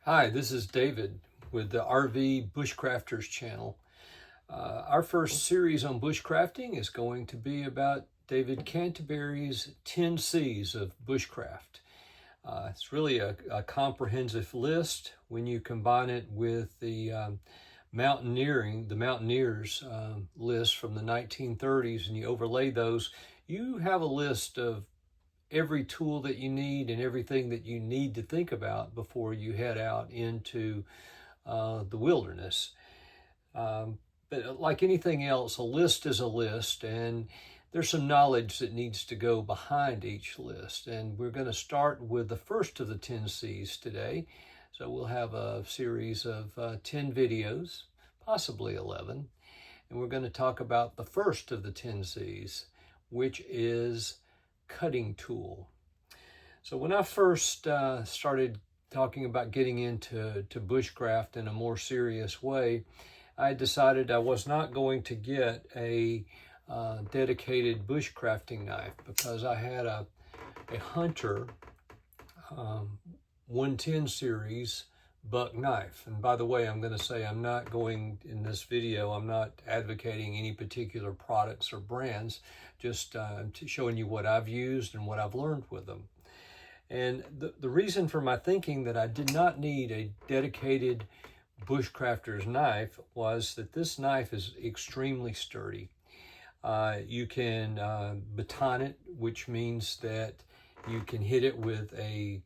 Hi, this is David with the RV Bushcrafters channel. Our first series on bushcrafting is going to be about David Canterbury's 10 Cs of Bushcraft. It's really a comprehensive list when you combine it with the Mountaineers list from the 1930s, and you overlay those. You have a list of every tool that you need and everything that you need to think about before you head out into the wilderness. But like anything else, a list is a list, and there's some knowledge that needs to go behind each list. And we're going to start with the first of the 10 C's today. So we'll have a series of 10 videos, possibly 11. And we're going to talk about the first of the 10 C's, which is cutting tool. So when I first started talking about getting into bushcraft in a more serious way, I decided I was not going to get a dedicated bushcrafting knife because I had a Hunter 110 series buck knife. And by the way, I'm going to say I'm not advocating any particular products or brands, just showing you what I've used and what I've learned with them. And the reason for my thinking that I did not need a dedicated bushcrafter's knife was that this knife is extremely sturdy. You can baton it, which means that you can hit it with a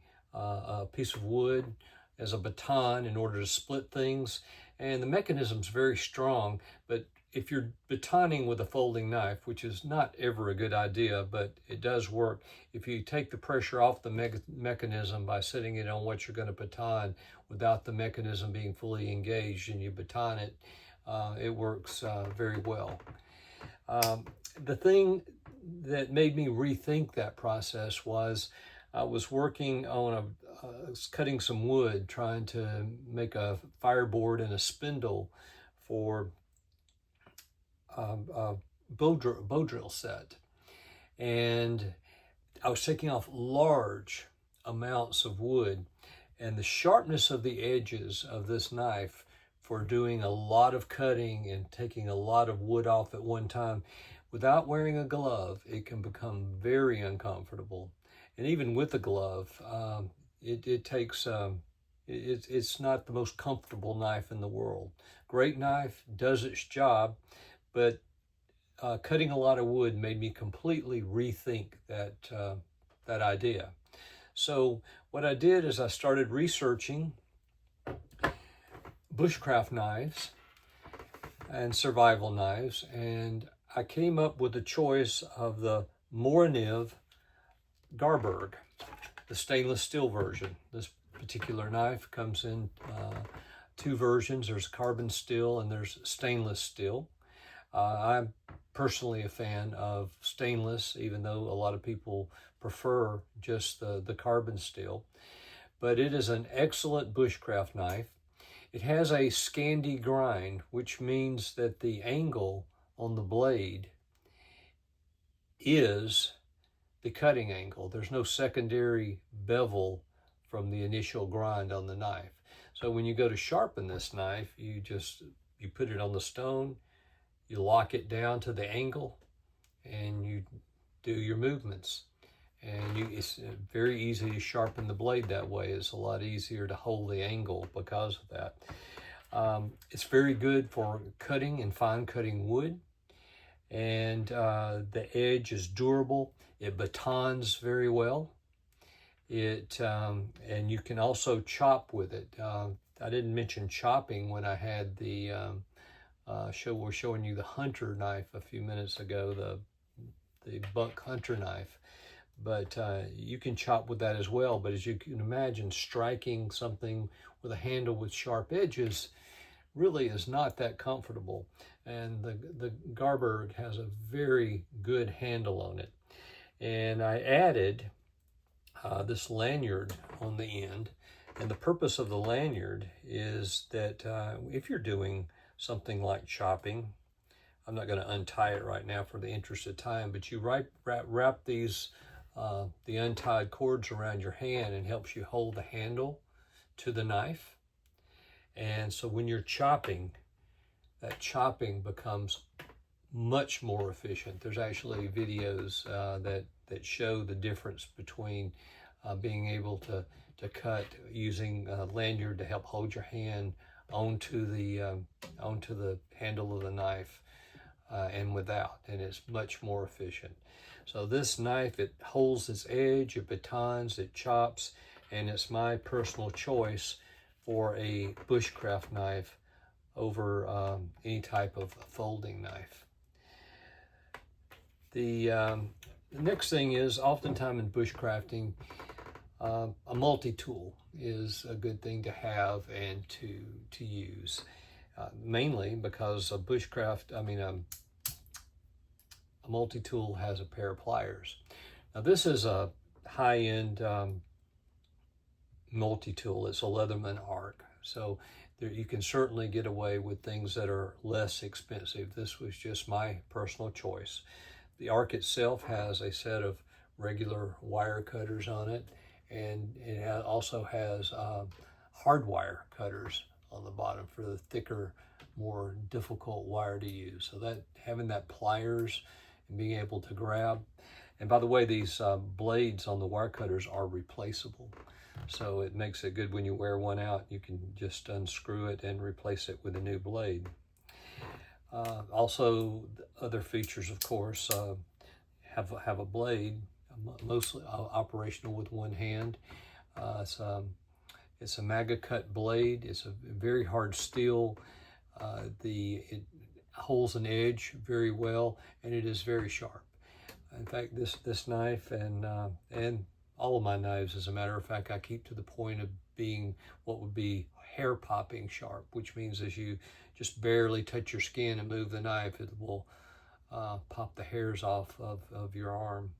piece of wood as a baton in order to split things. And the mechanism's very strong, but if you're batoning with a folding knife, which is not ever a good idea, but it does work, if you take the pressure off the mechanism by setting it on what you're going to baton without the mechanism being fully engaged and you baton it, it works very well. The thing that made me rethink that process was I was working on cutting some wood, trying to make a fireboard and a spindle for a bow drill set. And I was taking off large amounts of wood, and the sharpness of the edges of this knife for doing a lot of cutting and taking a lot of wood off at one time without wearing a glove, it can become very uncomfortable. And even with a glove, it's not the most comfortable knife in the world. Great knife, does its job, but cutting a lot of wood made me completely rethink that idea. So what I did is I started researching bushcraft knives and survival knives, and I came up with the choice of the Moriniv Garberg, the stainless steel version. This particular knife comes in two versions. There's carbon steel and there's stainless steel. I'm personally a fan of stainless, even though a lot of people prefer just the carbon steel. But it is an excellent bushcraft knife. It has a Scandi grind, which means that the angle on the blade is the cutting angle. There's no secondary bevel from the initial grind on the knife. So when you go to sharpen this knife, you put it on the stone, you lock it down to the angle, and you do your movements. And it's very easy to sharpen the blade that way. It's a lot easier to hold the angle because of that. It's very good for cutting and fine cutting wood. And the edge is durable. It batons very well. And you can also chop with it. I didn't mention chopping when I had the we're showing you the Hunter knife a few minutes ago, the buck Hunter knife. But you can chop with that as well. But as you can imagine, striking something with a handle with sharp edges really is not that comfortable. And the Garberg has a very good handle on it. And I added this lanyard on the end. And the purpose of the lanyard is that if you're doing something like chopping, I'm not going to untie it right now for the interest of time, but you wrap these the untied cords around your hand and helps you hold the handle to the knife. And so when you're chopping, that chopping becomes much more efficient. There's actually videos that show the difference between being able to cut using a lanyard to help hold your hand onto the handle of the knife and without, and it's much more efficient. So this knife, it holds its edge, it batons, it chops, and it's my personal choice for a bushcraft knife over any type of folding knife. The next thing is, oftentimes in bushcrafting, a multi-tool is a good thing to have and to use, mainly because a multi-tool has a pair of pliers. Now this is a high-end multi-tool. It's a Leatherman arc, so you can certainly get away with things that are less expensive. This was just my personal choice. The arc itself has a set of regular wire cutters on it, and it also has hard wire cutters on the bottom for the thicker, more difficult wire to use. So that having that pliers and being able to grab. And by the way, these blades on the wire cutters are replaceable. So it makes it good when you wear one out. You can just unscrew it and replace it with a new blade. Also, other features, of course, have a blade, mostly operational with one hand. It's a MAGA cut blade. It's a very hard steel. It holds an edge very well, and it is very sharp. In fact, this knife and all of my knives, as a matter of fact, I keep to the point of being what would be hair popping sharp, which means as you just barely touch your skin and move the knife, it will pop the hairs off of your arm.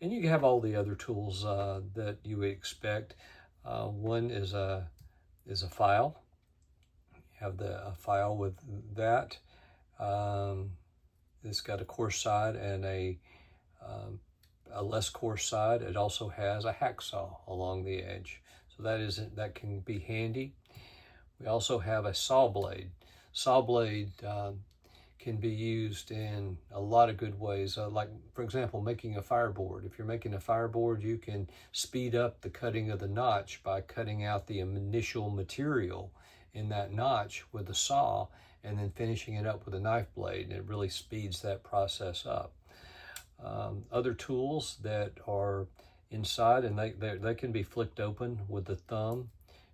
And you have all the other tools that you would expect. One is a file. You have a file with that. It's got a coarse side and a less coarse side. It also has a hacksaw along the edge, so that can be handy. We also have a saw blade. Saw blade can be used in a lot of good ways. Like, for example, making a fireboard. If you're making a fireboard, you can speed up the cutting of the notch by cutting out the initial material in that notch with a saw and then finishing it up with a knife blade, and it really speeds that process up. Other tools that are inside, and they can be flicked open with the thumb,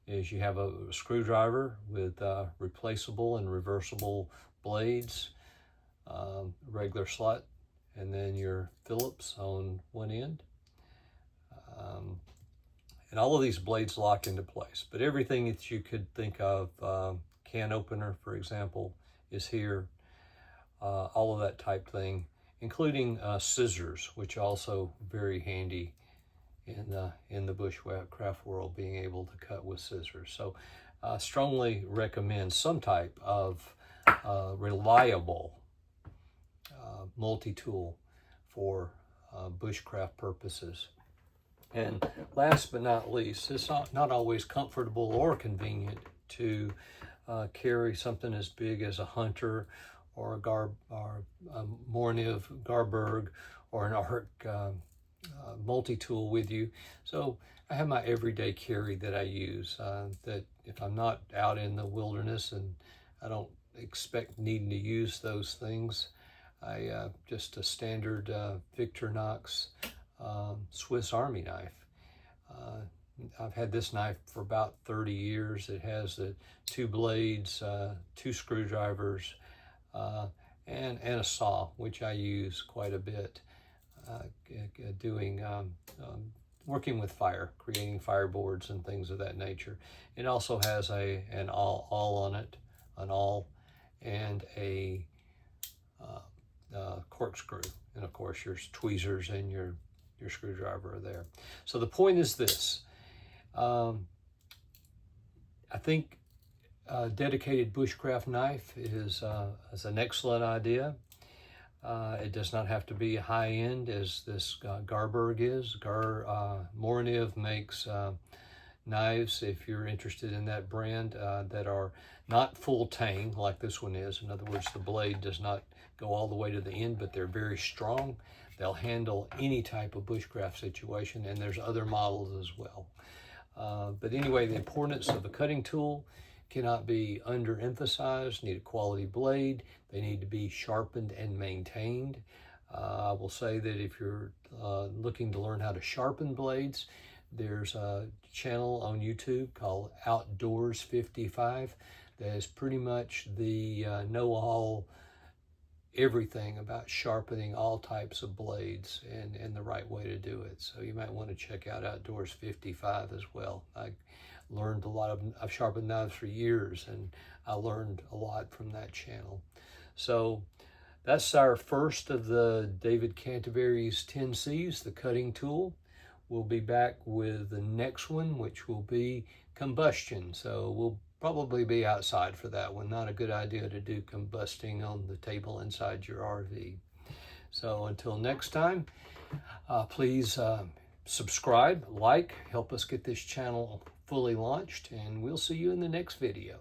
is you have a screwdriver with replaceable and reversible blades, regular slot, and then your Phillips on one end. And all of these blades lock into place, but everything that you could think of, can opener, for example, is here. All of that type thing, including scissors, which are also very handy in the bushcraft world, being able to cut with scissors. So I strongly recommend some type of reliable multi-tool for bushcraft purposes. And last but not least, it's not always comfortable or convenient to carry something as big as a Hunter or a Morniv Garberg or an Arc multi-tool with you. So I have my everyday carry that I use, that if I'm not out in the wilderness and I don't expect needing to use those things, I just a standard Victorinox Swiss Army knife. I've had this knife for about 30 years. It has the 2 blades, 2 screwdrivers, and a saw, which I use quite a bit, working with fire, creating fireboards and things of that nature. It also has an awl on it, an awl, and a corkscrew, and of course your tweezers and your screwdriver are there. So the point is this: I think a dedicated bushcraft knife is an excellent idea. It does not have to be high-end as this Garberg is. Morniv makes knives, if you're interested in that brand, that are not full tang like this one is. In other words, the blade does not go all the way to the end, but they're very strong. They'll handle any type of bushcraft situation, and there's other models as well. But anyway, the importance of a cutting tool cannot be underemphasized. Need a quality blade. They need to be sharpened and maintained. I will say that if you're looking to learn how to sharpen blades, there's a channel on YouTube called Outdoors 55 that is pretty much the know-all everything about sharpening all types of blades and the right way to do it. So you might want to check out Outdoors 55 as well. I learned a lot I've sharpened knives for years, and I learned a lot from that channel. So that's our first of the David Canterbury's 10 C's, the cutting tool. We'll be back with the next one, which will be combustion. So we'll probably be outside for that one. Not a good idea to do combusting on the table inside your RV. So until next time, please subscribe, like, help us get this channel fully launched, and we'll see you in the next video.